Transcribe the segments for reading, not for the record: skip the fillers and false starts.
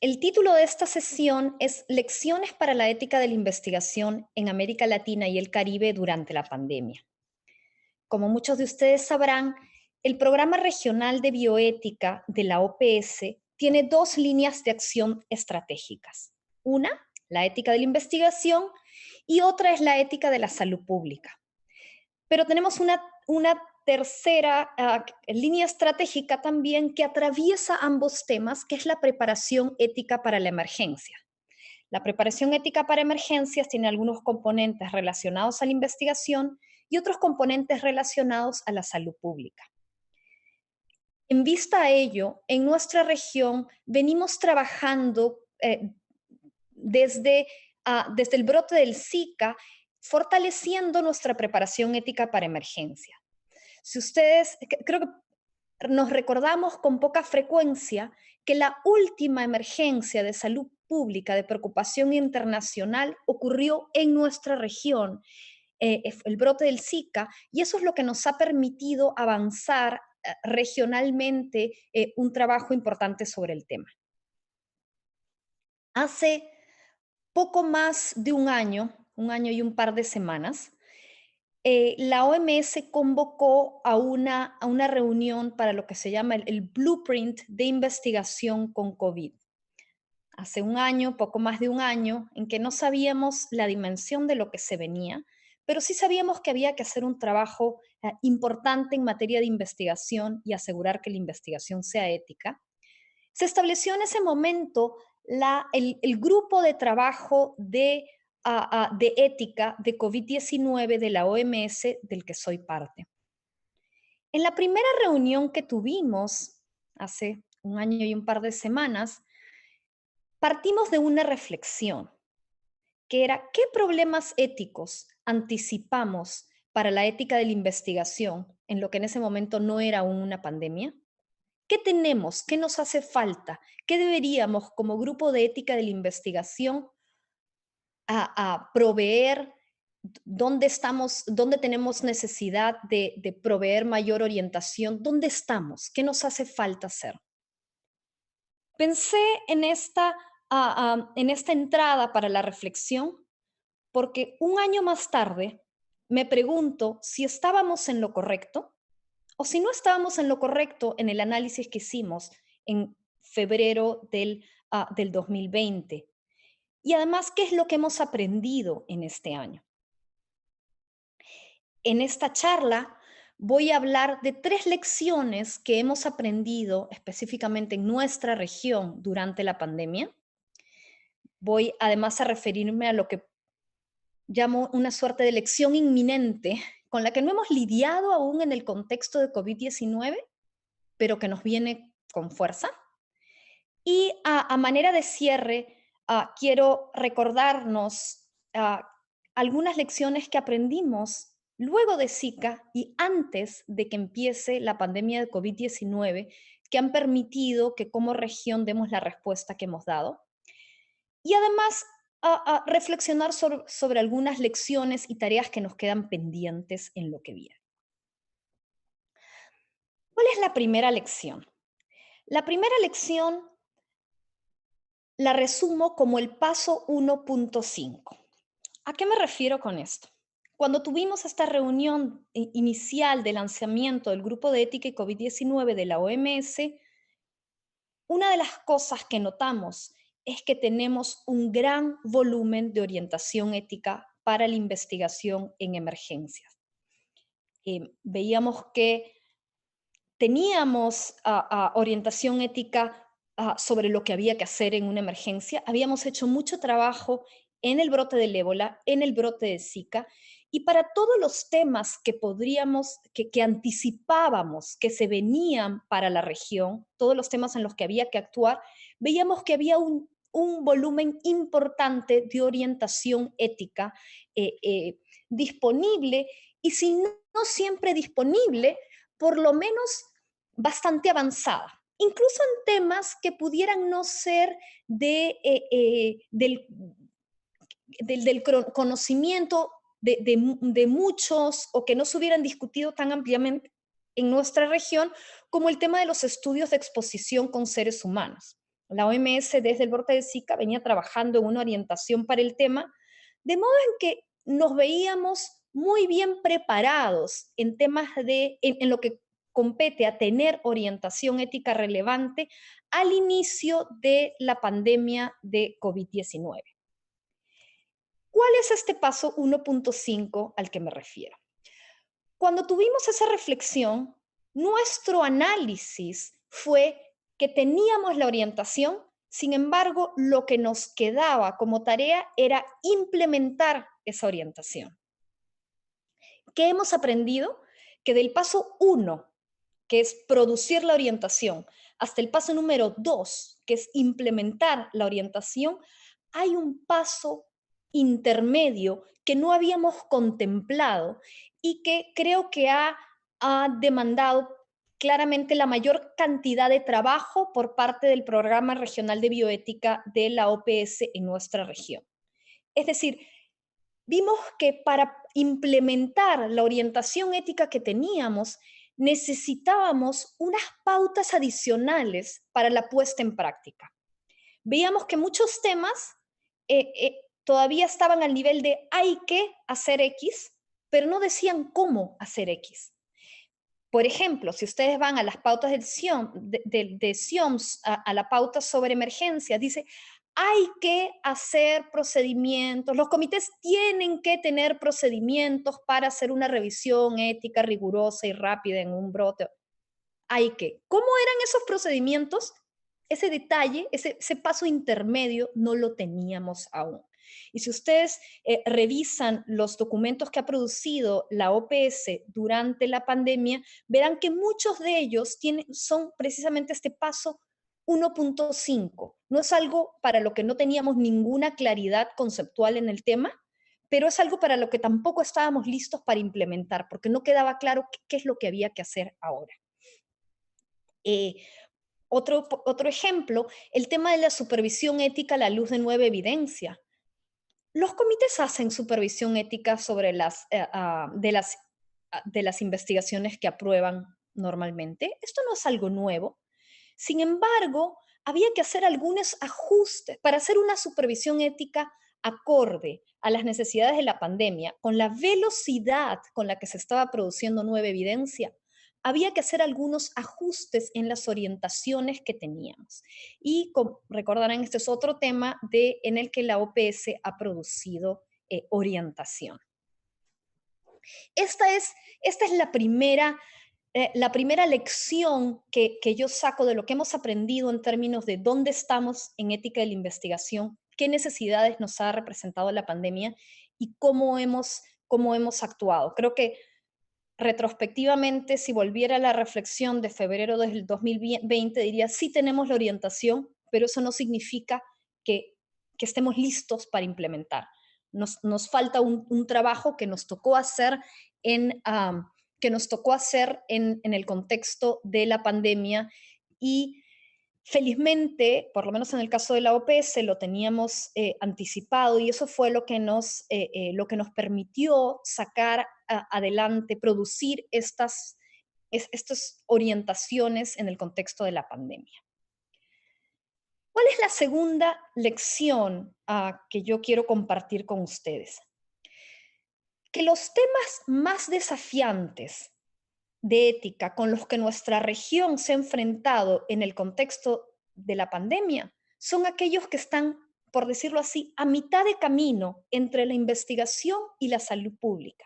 El título de esta sesión es Lecciones para la ética de la investigación en América Latina y el Caribe durante la pandemia. Como muchos de ustedes sabrán, el Programa Regional de Bioética de la OPS tiene dos líneas de acción estratégicas. Una, la ética de la investigación, y otra es la ética de la salud pública. Pero tenemos una tercera línea estratégica también que atraviesa ambos temas, que es la preparación ética para la emergencia. La preparación ética para emergencias tiene algunos componentes relacionados a la investigación y otros componentes relacionados a la salud pública. En vista a ello, en nuestra región venimos trabajando desde el brote del Zika, fortaleciendo nuestra preparación ética para emergencia. Si ustedes, creo que nos recordamos con poca frecuencia que la última emergencia de salud pública de preocupación internacional ocurrió en nuestra región, el brote del Zika, y eso es lo que nos ha permitido avanzar regionalmente un trabajo importante sobre el tema. Hace poco más de un año y un par de semanas, la OMS convocó a una reunión para lo que se llama el Blueprint de investigación con COVID. Hace un año, poco más de un año, en que no sabíamos la dimensión de lo que se venía, pero sí sabíamos que había que hacer un trabajo importante en materia de investigación y asegurar que la investigación sea ética. Se estableció en ese momento el grupo de trabajo de ética de COVID-19 de la OMS, del que soy parte. En la primera reunión que tuvimos hace un año y un par de semanas, partimos de una reflexión, que era ¿qué problemas éticos anticipamos para la ética de la investigación en lo que en ese momento no era aún una pandemia? ¿Qué tenemos? ¿Qué nos hace falta? ¿Qué deberíamos como grupo de ética de la investigación a proveer? ¿Dónde tenemos necesidad de proveer mayor orientación? ¿Dónde estamos? ¿Qué nos hace falta hacer? Pensé en esta entrada para la reflexión porque un año más tarde me pregunto si estábamos en lo correcto o si no estábamos en lo correcto en el análisis que hicimos en febrero del 2020. Y además, ¿qué es lo que hemos aprendido en este año? En esta charla voy a hablar de 3 lecciones que hemos aprendido específicamente en nuestra región durante la pandemia. Voy además a referirme a lo que llamo una suerte de lección inminente con la que no hemos lidiado aún en el contexto de COVID-19, pero que nos viene con fuerza. Y a manera de cierre, quiero recordarnos algunas lecciones que aprendimos luego de Zika y antes de que empiece la pandemia de COVID-19, que han permitido que como región demos la respuesta que hemos dado. Y además, reflexionar sobre algunas lecciones y tareas que nos quedan pendientes en lo que viene. ¿Cuál es la primera lección? La primera lección la resumo como el paso 1.5. ¿A qué me refiero con esto? Cuando tuvimos esta reunión inicial de lanzamiento del Grupo de Ética y COVID-19 de la OMS, una de las cosas que notamos es que tenemos un gran volumen de orientación ética para la investigación en emergencias. Veíamos que teníamos orientación ética sobre lo que había que hacer en una emergencia. Habíamos hecho mucho trabajo en el brote del ébola, en el brote de Zika, y para todos los temas que anticipábamos que se venían para la región, todos los temas en los que había que actuar, veíamos que había un volumen importante de orientación ética disponible, y si no siempre disponible, por lo menos bastante avanzada, incluso en temas que pudieran no ser del conocimiento de muchos o que no se hubieran discutido tan ampliamente en nuestra región, como el tema de los estudios de exposición con seres humanos. La OMS desde el brote de Zika venía trabajando en una orientación para el tema, de modo en que nos veíamos muy bien preparados en temas en lo que compete a tener orientación ética relevante al inicio de la pandemia de COVID-19. ¿Cuál es este paso 1.5 al que me refiero? Cuando tuvimos esa reflexión, nuestro análisis fue que teníamos la orientación, sin embargo, lo que nos quedaba como tarea era implementar esa orientación. ¿Qué hemos aprendido? Que del paso 1, que es producir la orientación, hasta el paso número 2, que es implementar la orientación, hay un paso intermedio que no habíamos contemplado y que creo que ha demandado claramente la mayor cantidad de trabajo por parte del Programa Regional de Bioética de la OPS en nuestra región. Es decir, vimos que para implementar la orientación ética que teníamos, necesitábamos unas pautas adicionales para la puesta en práctica. Veíamos que muchos temas todavía estaban al nivel de hay que hacer X, pero no decían cómo hacer X. Por ejemplo, si ustedes van a las pautas del SIOMS, a la pauta sobre emergencia, dice, hay que hacer procedimientos, los comités tienen que tener procedimientos para hacer una revisión ética rigurosa y rápida en un brote. Hay que. ¿Cómo eran esos procedimientos? Ese detalle, ese paso intermedio, no lo teníamos aún. Y si ustedes revisan los documentos que ha producido la OPS durante la pandemia, verán que muchos de ellos son precisamente este paso 1.5. No es algo para lo que no teníamos ninguna claridad conceptual en el tema, pero es algo para lo que tampoco estábamos listos para implementar, porque no quedaba claro qué es lo que había que hacer ahora. Otro ejemplo, el tema de la supervisión ética a la luz de nueva evidencia. Los comités hacen supervisión ética sobre de las investigaciones que aprueban normalmente. Esto no es algo nuevo. Sin embargo, había que hacer algunos ajustes para hacer una supervisión ética acorde a las necesidades de la pandemia, con la velocidad con la que se estaba produciendo nueva evidencia. Había que hacer algunos ajustes en las orientaciones que teníamos. Y recordarán, este es otro tema en el que la OPS ha producido orientación. Esta es la primera lección que yo saco de lo que hemos aprendido en términos de dónde estamos en ética de la investigación, qué necesidades nos ha representado la pandemia y cómo hemos actuado. Creo que retrospectivamente, si volviera a la reflexión de febrero del 2020, diría, sí tenemos la orientación, pero eso no significa que estemos listos para implementar. Nos falta un trabajo que nos tocó hacer en el contexto de la pandemia y felizmente, por lo menos en el caso de la OPS, lo teníamos anticipado y eso fue lo que nos permitió sacar adelante, producir estas orientaciones en el contexto de la pandemia. ¿Cuál es la segunda lección que yo quiero compartir con ustedes? Que los temas más desafiantes de ética con los que nuestra región se ha enfrentado en el contexto de la pandemia son aquellos que están, por decirlo así, a mitad de camino entre la investigación y la salud pública.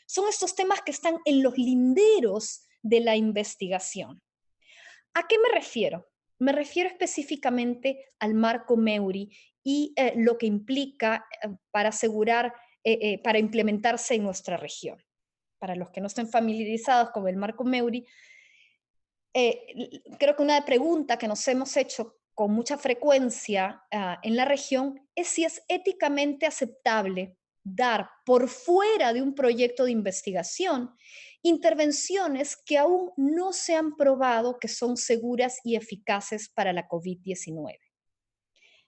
Son estos temas que están en los linderos de la investigación. ¿A qué me refiero? Me refiero específicamente al marco MEURI y lo que implica para implementarse en nuestra región. Para los que no estén familiarizados con el marco MEURI, creo que una pregunta que nos hemos hecho con mucha frecuencia en la región es si es éticamente aceptable dar por fuera de un proyecto de investigación intervenciones que aún no se han probado que son seguras y eficaces para la COVID-19.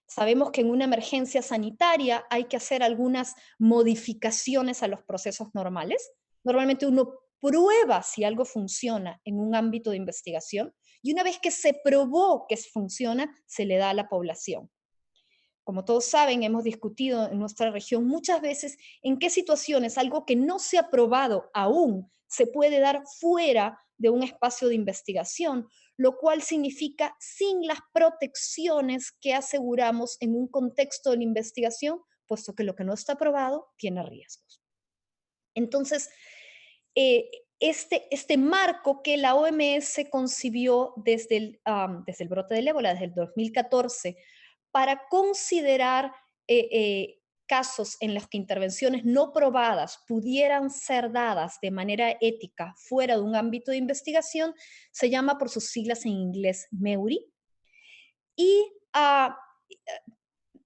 Sabemos que en una emergencia sanitaria hay que hacer algunas modificaciones a los procesos normales. Normalmente uno prueba si algo funciona en un ámbito de investigación y una vez que se probó que funciona, se le da a la población. Como todos saben, hemos discutido en nuestra región muchas veces en qué situaciones algo que no se ha probado aún se puede dar fuera de un espacio de investigación, lo cual significa sin las protecciones que aseguramos en un contexto de la investigación, puesto que lo que no está probado tiene riesgos. Entonces, eh, este marco que la OMS concibió desde el brote del ébola, desde el 2014, para considerar casos en los que intervenciones no probadas pudieran ser dadas de manera ética fuera de un ámbito de investigación, se llama por sus siglas en inglés MEURI. Y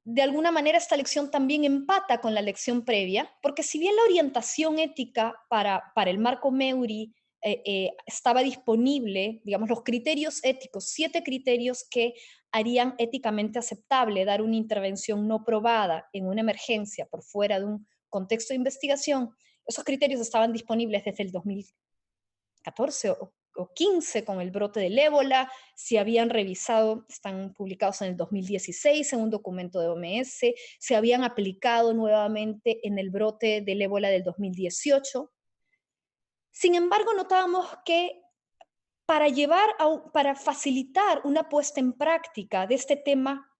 de alguna manera esta lección también empata con la lección previa, porque si bien la orientación ética para el marco MEURI estaba disponible, digamos, los criterios éticos, 7 criterios que harían éticamente aceptable dar una intervención no probada en una emergencia por fuera de un contexto de investigación, esos criterios estaban disponibles desde el 2014 o 15 con el brote del ébola, si habían revisado, están publicados en el 2016 en un documento de OMS, se habían aplicado nuevamente en el brote del ébola del 2018. Sin embargo, notábamos que para facilitar una puesta en práctica de este tema,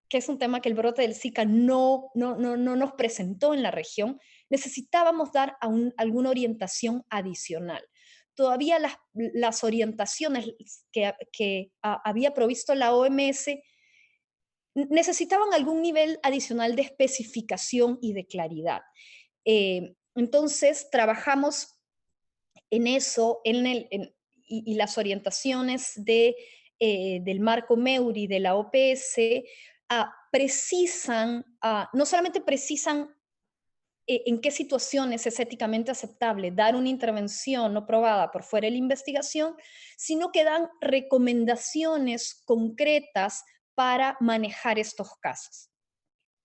que es un tema que el brote del Zika no nos presentó en la región, necesitábamos dar alguna orientación adicional. Todavía las orientaciones que había provisto la OMS necesitaban algún nivel adicional de especificación y de claridad. Entonces, trabajamos en eso, y las orientaciones del marco MEURI de la OPS no solamente precisan en qué situaciones es éticamente aceptable dar una intervención no probada por fuera de la investigación, sino que dan recomendaciones concretas para manejar estos casos.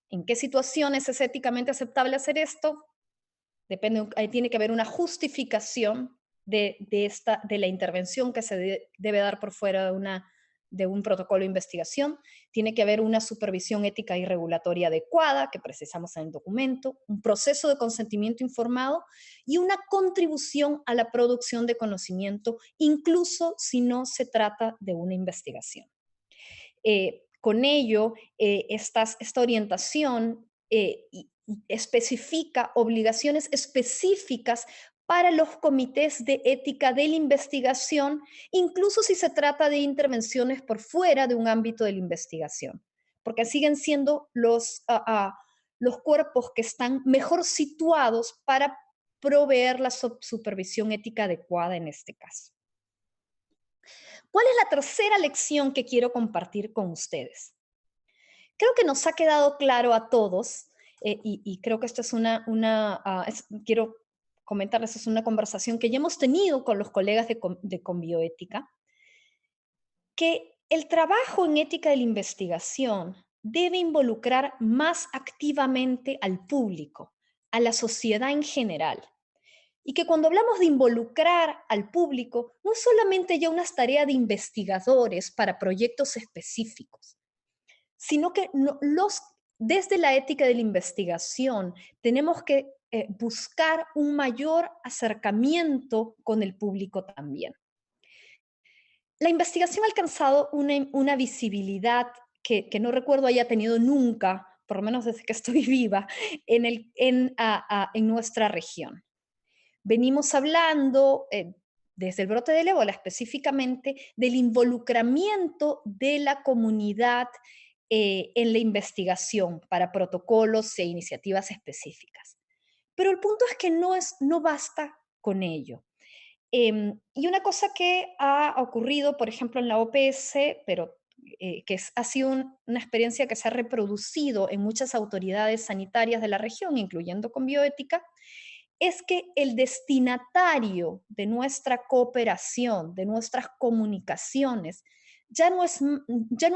¿En qué situaciones es éticamente aceptable hacer esto? Depende, tiene que haber una justificación de la intervención que se debe dar por fuera de un protocolo de investigación, tiene que haber una supervisión ética y regulatoria adecuada, que precisamos en el documento, un proceso de consentimiento informado y una contribución a la producción de conocimiento, incluso si no se trata de una investigación. Con ello, esta orientación especifica obligaciones específicas para los comités de ética de la investigación, incluso si se trata de intervenciones por fuera de un ámbito de la investigación, porque siguen siendo los cuerpos que están mejor situados para proveer la supervisión ética adecuada en este caso. ¿Cuál es la tercera lección que quiero compartir con ustedes? Creo que nos ha quedado claro a todos, y creo que esto es quiero comentarles, es una conversación que ya hemos tenido con los colegas de Conbioética, que el trabajo en ética de la investigación debe involucrar más activamente al público, a la sociedad en general. Y que cuando hablamos de involucrar al público, no es solamente ya una tarea de investigadores para proyectos específicos, sino que desde la ética de la investigación tenemos que buscar un mayor acercamiento con el público también. La investigación ha alcanzado una visibilidad que no recuerdo haya tenido nunca, por lo menos desde que estoy viva, en nuestra región. Venimos hablando, desde el brote del ébola específicamente, del involucramiento de la comunidad en la investigación para protocolos e iniciativas específicas. Pero el punto es que no basta con ello. Y una cosa que ha ocurrido, por ejemplo, en la OPS, pero ha sido una experiencia que se ha reproducido en muchas autoridades sanitarias de la región, incluyendo Conbioética, es que el destinatario de nuestra cooperación, de nuestras comunicaciones, ya no es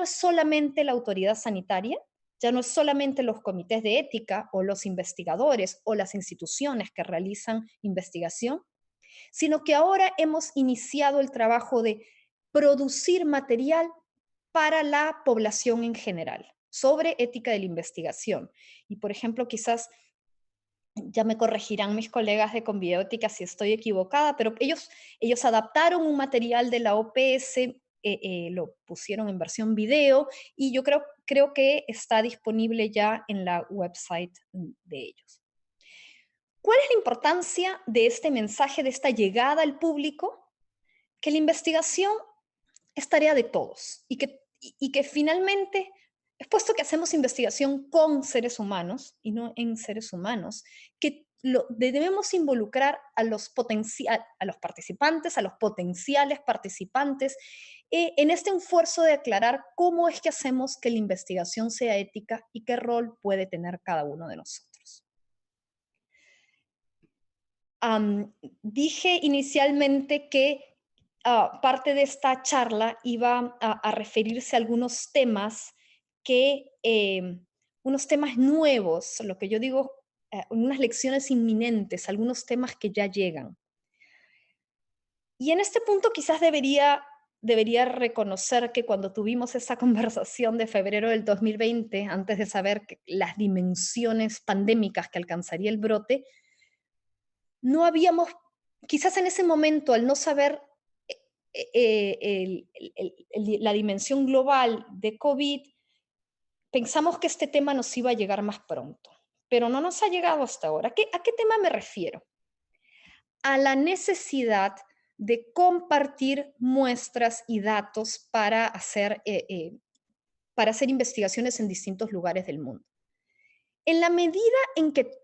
solamente la autoridad sanitaria, ya no es solamente los comités de ética o los investigadores o las instituciones que realizan investigación, sino que ahora hemos iniciado el trabajo de producir material para la población en general sobre ética de la investigación. Y, por ejemplo, quizás ya me corregirán mis colegas de Convideótica si estoy equivocada, pero ellos adaptaron un material de la OPS, lo pusieron en versión video y yo creo que está disponible ya en la website de ellos. ¿Cuál es la importancia de este mensaje, de esta llegada al público? Que la investigación es tarea de todos y que finalmente, puesto que hacemos investigación con seres humanos y no en seres humanos, que debemos involucrar a los participantes, a los potenciales participantes, en este esfuerzo de aclarar cómo es que hacemos que la investigación sea ética y qué rol puede tener cada uno de nosotros. Dije inicialmente que parte de esta charla iba a referirse a algunos temas unos temas nuevos, lo que yo digo, unas lecciones inminentes, algunos temas que ya llegan. Y en este punto quizás debería reconocer que cuando tuvimos esa conversación de febrero del 2020, antes de saber las dimensiones pandémicas que alcanzaría el brote, no habíamos, quizás en ese momento, al no saber la dimensión global de COVID, pensamos que este tema nos iba a llegar más pronto, pero no nos ha llegado hasta ahora. ¿A qué tema me refiero? A la necesidad de compartir muestras y datos para hacer investigaciones en distintos lugares del mundo. En la medida en que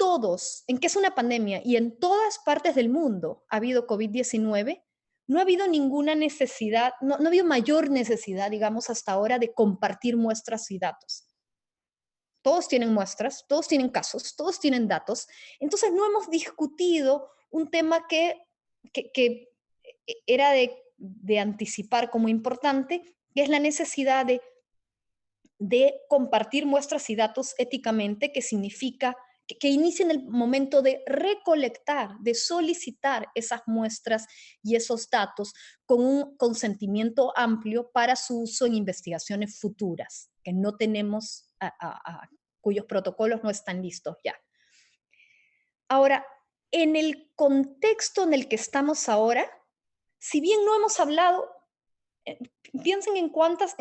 es una pandemia y en todas partes del mundo ha habido COVID-19, no ha habido ninguna necesidad, no ha habido mayor necesidad, digamos, hasta ahora de compartir muestras y datos. Todos tienen muestras, todos tienen casos, todos tienen datos. Entonces no hemos discutido un tema que era de anticipar como importante, que es la necesidad de compartir muestras y datos éticamente, que significa que inicien el momento de recolectar, de solicitar esas muestras y esos datos con un consentimiento amplio para su uso en investigaciones futuras, que no tenemos, cuyos protocolos no están listos ya. Ahora, en el contexto en el que estamos ahora, si bien no hemos hablado, piensen en cuántas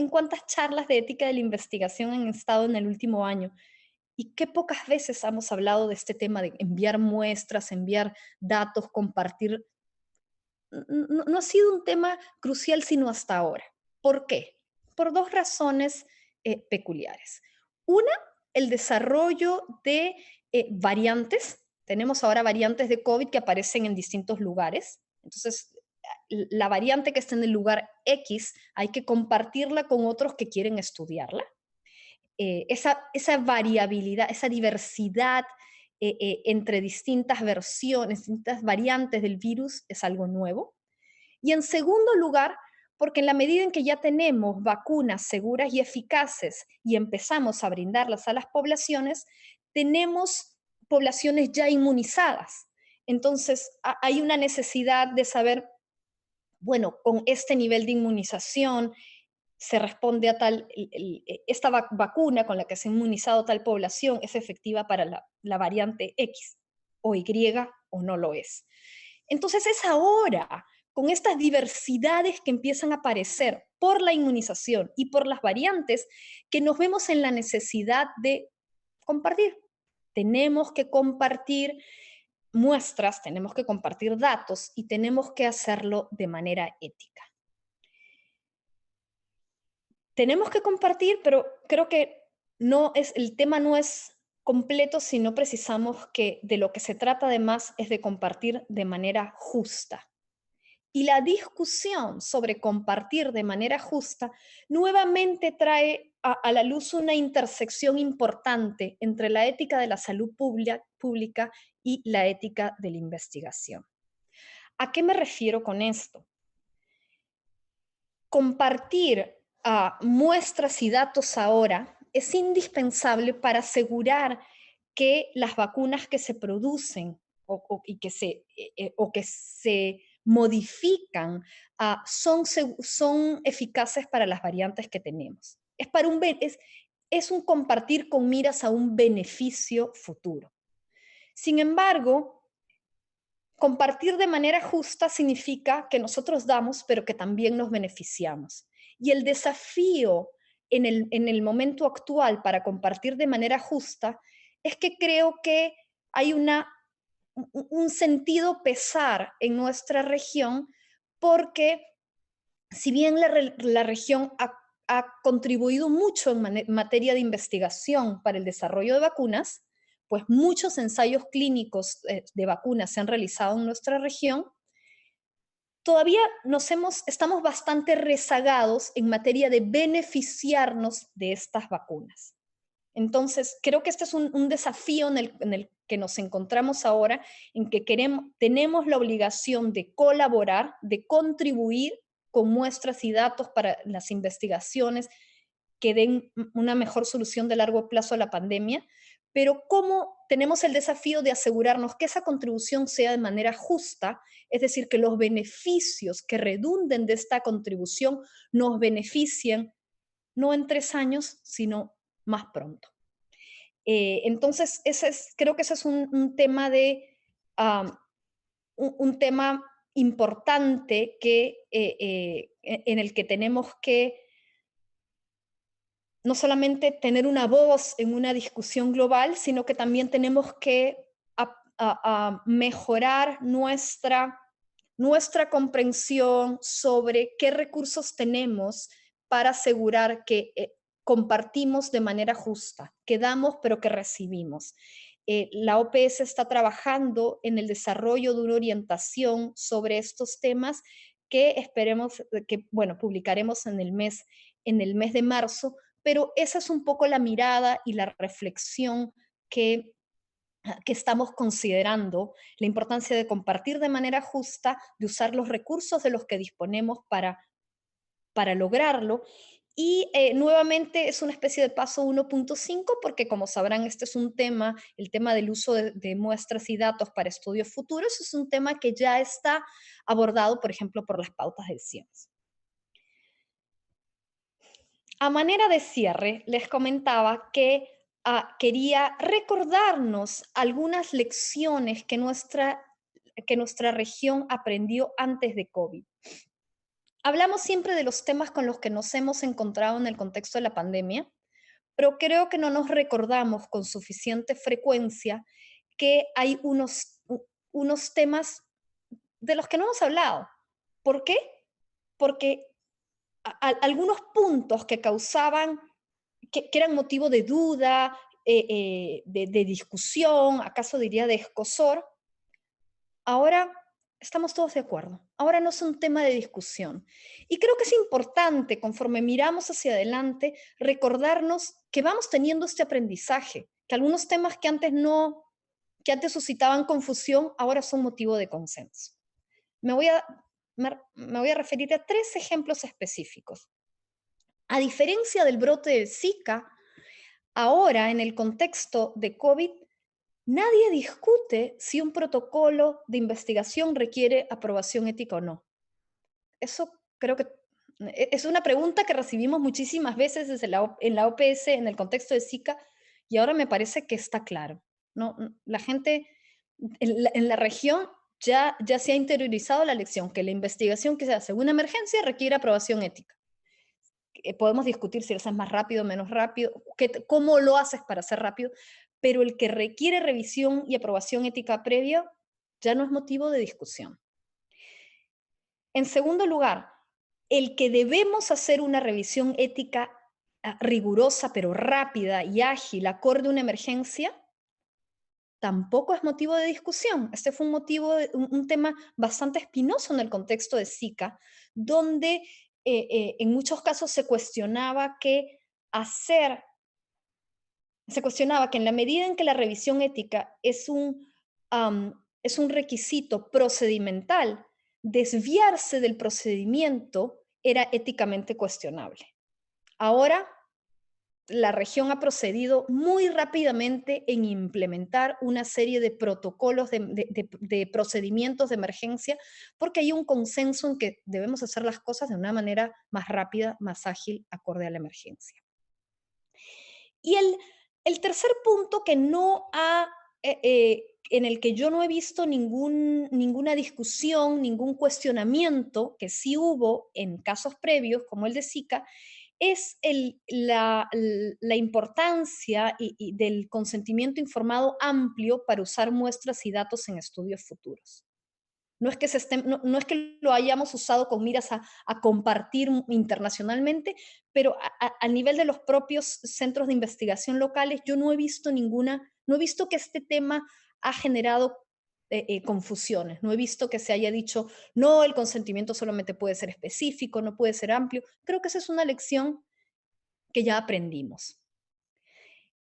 charlas de ética de la investigación han estado en el último año y qué pocas veces hemos hablado de este tema de enviar muestras, enviar datos, compartir. No ha sido un tema crucial sino hasta ahora. ¿Por qué? Por dos razones peculiares. Una, el desarrollo de variantes. Tenemos ahora variantes de COVID que aparecen en distintos lugares. Entonces, la variante que está en el lugar X hay que compartirla con otros que quieren estudiarla. Esa variabilidad, esa diversidad entre distintas versiones, distintas variantes del virus es algo nuevo. Y en segundo lugar, porque en la medida en que ya tenemos vacunas seguras y eficaces y empezamos a brindarlas a las poblaciones, tenemos poblaciones ya inmunizadas. Entonces, hay una necesidad de saber, bueno, con este nivel de inmunización se responde a esta vacuna con la que se ha inmunizado tal población es efectiva para la variante X o Y o no lo es. Entonces es ahora, con estas diversidades que empiezan a aparecer por la inmunización y por las variantes, que nos vemos en la necesidad de compartir. Tenemos que compartir muestras, tenemos que compartir datos y tenemos que hacerlo de manera ética. Tenemos que compartir, pero creo que el tema no es completo si no precisamos que de lo que se trata además es de compartir de manera justa. Y la discusión sobre compartir de manera justa nuevamente trae a la luz una intersección importante entre la ética de la salud pública y la ética de la investigación. ¿A qué me refiero con esto? Compartir muestras y datos ahora es indispensable para asegurar que las vacunas que se producen y o que se modifican, son eficaces para las variantes que tenemos. Es un compartir con miras a un beneficio futuro. Sin embargo, compartir de manera justa significa que nosotros damos, pero que también nos beneficiamos. Y el desafío en el momento actual para compartir de manera justa es que creo que hay un sentido pesar en nuestra región porque si bien la región ha contribuido mucho en materia de investigación para el desarrollo de vacunas, pues muchos ensayos clínicos de vacunas se han realizado en nuestra región, todavía estamos bastante rezagados en materia de beneficiarnos de estas vacunas. Entonces, creo que este es un desafío en el que nos encontramos ahora, en que tenemos la obligación de colaborar, de contribuir con muestras y datos para las investigaciones que den una mejor solución de largo plazo a la pandemia, pero cómo tenemos el desafío de asegurarnos que esa contribución sea de manera justa, es decir, que los beneficios que redunden de esta contribución nos beneficien no en 3 años, sino más pronto. Entonces, creo que ese es un tema um, un tema importante en el que tenemos que no solamente tener una voz en una discusión global, sino que también tenemos que a mejorar nuestra comprensión sobre qué recursos tenemos para asegurar que compartimos de manera justa, que damos pero que recibimos. La OPS está trabajando en el desarrollo de una orientación sobre estos temas que esperemos que, bueno, publicaremos en el mes de marzo, pero esa es un poco la mirada y la reflexión que estamos considerando, la importancia de compartir de manera justa, de usar los recursos de los que disponemos para lograrlo. Y nuevamente es una especie de paso 1.5 porque como sabrán, este es un tema, el tema del uso de muestras y datos para estudios futuros, es un tema que ya está abordado, por ejemplo, por las pautas del CIEMS. A manera de cierre, les comentaba que quería recordarnos algunas lecciones que nuestra región aprendió antes de COVID. Hablamos siempre de los temas con los que nos hemos encontrado en el contexto de la pandemia, pero creo que no nos recordamos con suficiente frecuencia que hay unos temas de los que no hemos hablado. ¿Por qué? Porque algunos puntos que causaban, que eran motivo de duda, de discusión, acaso diría de escozor, ahora estamos todos de acuerdo. Ahora no es un tema de discusión. Y creo que es importante, conforme miramos hacia adelante, recordarnos que vamos teniendo este aprendizaje, que algunos temas que antes suscitaban confusión, ahora son motivo de consenso. Me voy a referir a 3 ejemplos específicos. A diferencia del brote de Zika, ahora en el contexto de COVID, nadie discute si un protocolo de investigación requiere aprobación ética o no. Eso creo que es una pregunta que recibimos muchísimas veces en la OPS en el contexto de Zika y ahora me parece que está claro, ¿no? La gente en la región ya se ha interiorizado la lección que la investigación que se hace en una emergencia requiere aprobación ética. Podemos discutir si lo haces más rápido, menos rápido, cómo lo haces para ser rápido, pero el que requiere revisión y aprobación ética previa ya no es motivo de discusión. En segundo lugar, el que debemos hacer una revisión ética rigurosa, pero rápida y ágil, acorde a una emergencia, tampoco es motivo de discusión. Este fue un tema bastante espinoso en el contexto de Zika, donde en muchos casos se cuestionaba que en la medida en que la revisión ética es un requisito procedimental, desviarse del procedimiento era éticamente cuestionable. Ahora la región ha procedido muy rápidamente en implementar una serie de protocolos, de procedimientos de emergencia, porque hay un consenso en que debemos hacer las cosas de una manera más rápida, más ágil, acorde a la emergencia. Y el tercer punto que no ha, en el que yo no he visto ninguna discusión, ningún cuestionamiento, que sí hubo en casos previos, como el de Zika, es la importancia del consentimiento informado amplio para usar muestras y datos en estudios futuros. No es que lo hayamos usado con miras a compartir internacionalmente, pero a nivel de los propios centros de investigación locales, yo no he visto no he visto que este tema ha generado confusiones, no he visto que se haya dicho, no, el consentimiento solamente puede ser específico, no puede ser amplio. Creo que esa es una lección que ya aprendimos.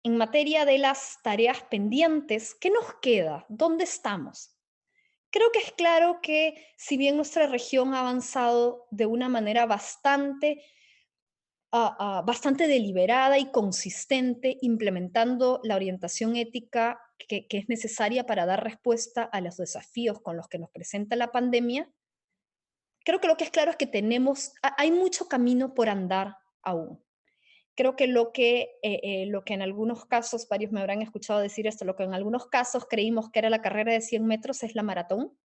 En materia de las tareas pendientes, ¿qué nos queda? ¿Dónde estamos? Creo que es claro que si bien nuestra región ha avanzado de una manera bastante deliberada y consistente, implementando la orientación ética que es necesaria para dar respuesta a los desafíos con los que nos presenta la pandemia, creo que lo que es claro es que hay mucho camino por andar aún. Creo que lo que en algunos casos, varios me habrán escuchado decir esto, lo que en algunos casos creímos que era la carrera de 100 metros es la maratón.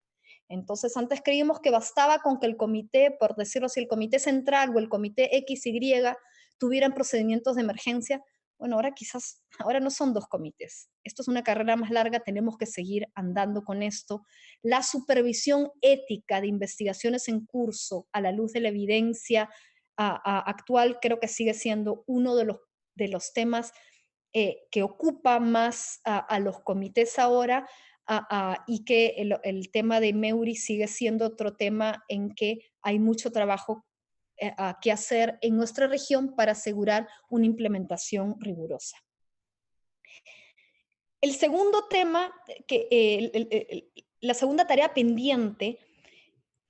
Entonces, antes creímos que bastaba con que el comité, por decirlo así, el comité central o el comité XY tuvieran procedimientos de emergencia. Bueno, ahora quizás, ahora no son dos comités. Esto es una carrera más larga, tenemos que seguir andando con esto. La supervisión ética de investigaciones en curso a la luz de la evidencia actual creo que sigue siendo uno de los temas que ocupa más a los comités ahora, y que el tema de MEURI sigue siendo otro tema en que hay mucho trabajo que hacer en nuestra región para asegurar una implementación rigurosa. El segundo tema, la segunda tarea pendiente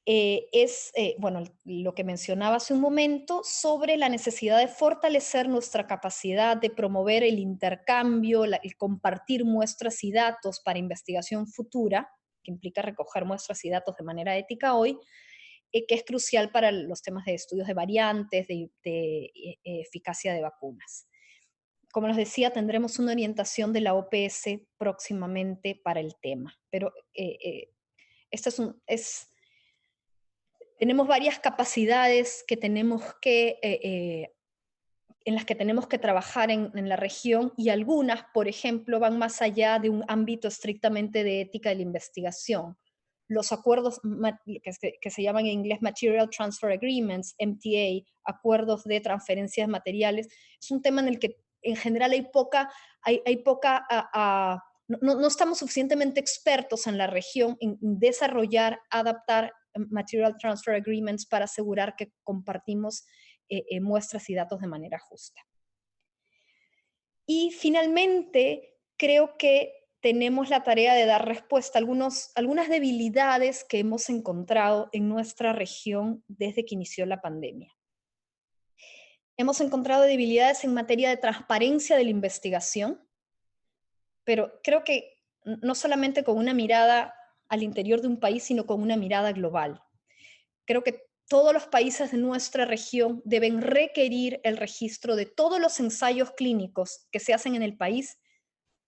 es, bueno, lo que mencionaba hace un momento sobre la necesidad de fortalecer nuestra capacidad de promover el intercambio, el compartir muestras y datos para investigación futura, que implica recoger muestras y datos de manera ética hoy, que es crucial para los temas de estudios de variantes, de eficacia de vacunas. Como les decía, tendremos una orientación de la OPS próximamente para el tema, pero esto tenemos varias capacidades en las que tenemos que trabajar en la región, y algunas, por ejemplo, van más allá de un ámbito estrictamente de ética de la investigación. Los acuerdos que se llaman en inglés Material Transfer Agreements, MTA, acuerdos de transferencias materiales, es un tema en el que en general hay poca no estamos suficientemente expertos en la región en desarrollar, adaptar Material Transfer Agreements para asegurar que compartimos muestras y datos de manera justa. Y finalmente, creo que tenemos la tarea de dar respuesta a algunas debilidades que hemos encontrado en nuestra región desde que inició la pandemia. Hemos encontrado debilidades en materia de transparencia de la investigación, pero creo que no solamente con una mirada al interior de un país, sino con una mirada global. Creo que todos los países de nuestra región deben requerir el registro de todos los ensayos clínicos que se hacen en el país,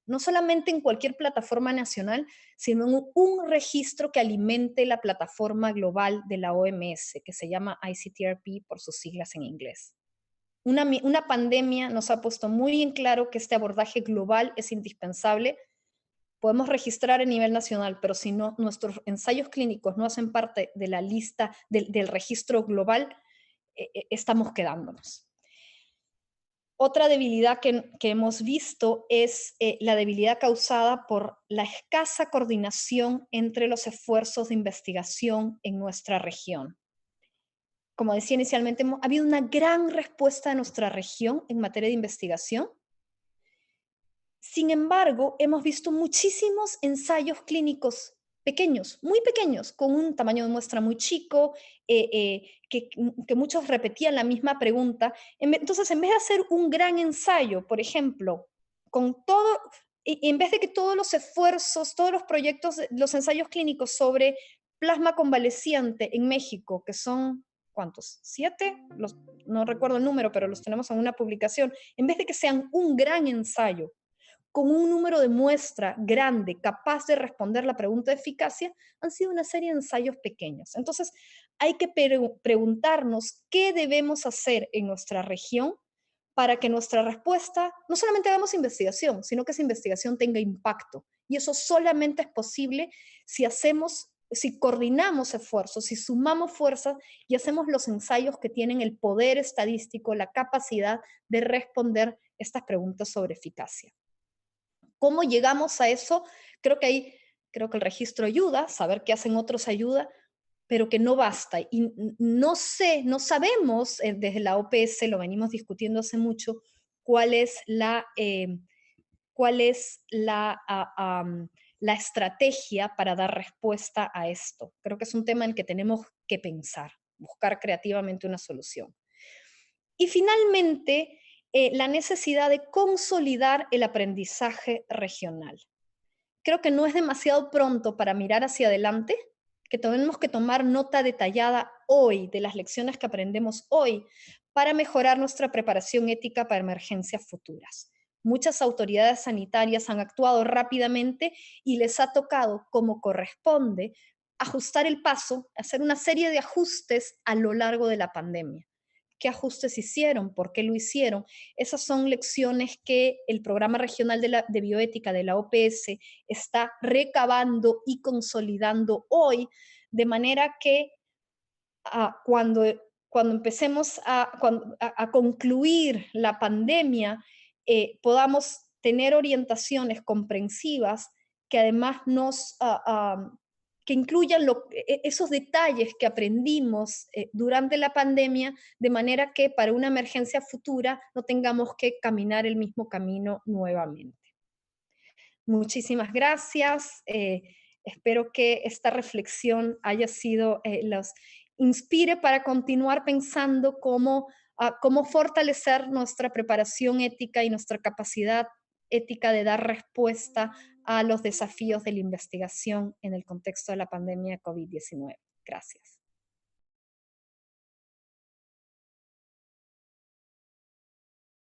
no solamente en cualquier plataforma nacional, sino en un registro que alimente la plataforma global de la OMS, que se llama ICTRP por sus siglas en inglés. Una pandemia nos ha puesto muy en claro que este abordaje global es indispensable. Podemos registrar a nivel nacional, pero si no, nuestros ensayos clínicos no hacen parte de la lista del registro global, estamos quedándonos. Otra debilidad que hemos visto es la debilidad causada por la escasa coordinación entre los esfuerzos de investigación en nuestra región. Como decía inicialmente, ha habido una gran respuesta de nuestra región en materia de investigación. Sin embargo, hemos visto muchísimos ensayos clínicos pequeños, muy pequeños, con un tamaño de muestra muy chico, que muchos repetían la misma pregunta. Entonces, en vez de hacer un gran ensayo, por ejemplo, con todo, en vez de que todos los esfuerzos, todos los proyectos, los ensayos clínicos sobre plasma convaleciente en México, que son, ¿cuántos? ¿7? No recuerdo el número, pero los tenemos en una publicación. En vez de que sean un gran ensayo, con un número de muestra grande, capaz de responder la pregunta de eficacia, han sido una serie de ensayos pequeños. Entonces, hay que preguntarnos qué debemos hacer en nuestra región para que nuestra respuesta, no solamente hagamos investigación, sino que esa investigación tenga impacto. Y eso solamente es posible si coordinamos esfuerzos, si sumamos fuerzas y hacemos los ensayos que tienen el poder estadístico, la capacidad de responder estas preguntas sobre eficacia. ¿Cómo llegamos a eso? Creo que el registro ayuda, saber qué hacen otros ayuda, pero que no basta. Y no sabemos, desde la OPS, lo venimos discutiendo hace mucho, cuál es la estrategia para dar respuesta a esto. Creo que es un tema en el que tenemos que pensar, buscar creativamente una solución. Y finalmente, la necesidad de consolidar el aprendizaje regional. Creo que no es demasiado pronto para mirar hacia adelante, que tenemos que tomar nota detallada hoy de las lecciones que aprendemos hoy para mejorar nuestra preparación ética para emergencias futuras. Muchas autoridades sanitarias han actuado rápidamente y les ha tocado, como corresponde, ajustar el paso, hacer una serie de ajustes a lo largo de la pandemia. ¿Qué ajustes hicieron? ¿Por qué lo hicieron? Esas son lecciones que el Programa Regional de Bioética de la OPS está recabando y consolidando hoy, de manera que cuando empecemos a concluir la pandemia, podamos tener orientaciones comprensivas que además que incluyan esos detalles que aprendimos durante la pandemia, de manera que para una emergencia futura no tengamos que caminar el mismo camino nuevamente. Muchísimas gracias. Espero que esta reflexión haya sido, los inspire para continuar pensando cómo fortalecer nuestra preparación ética y nuestra capacidad ética de dar respuesta a los desafíos de la investigación en el contexto de la pandemia de COVID-19. Gracias.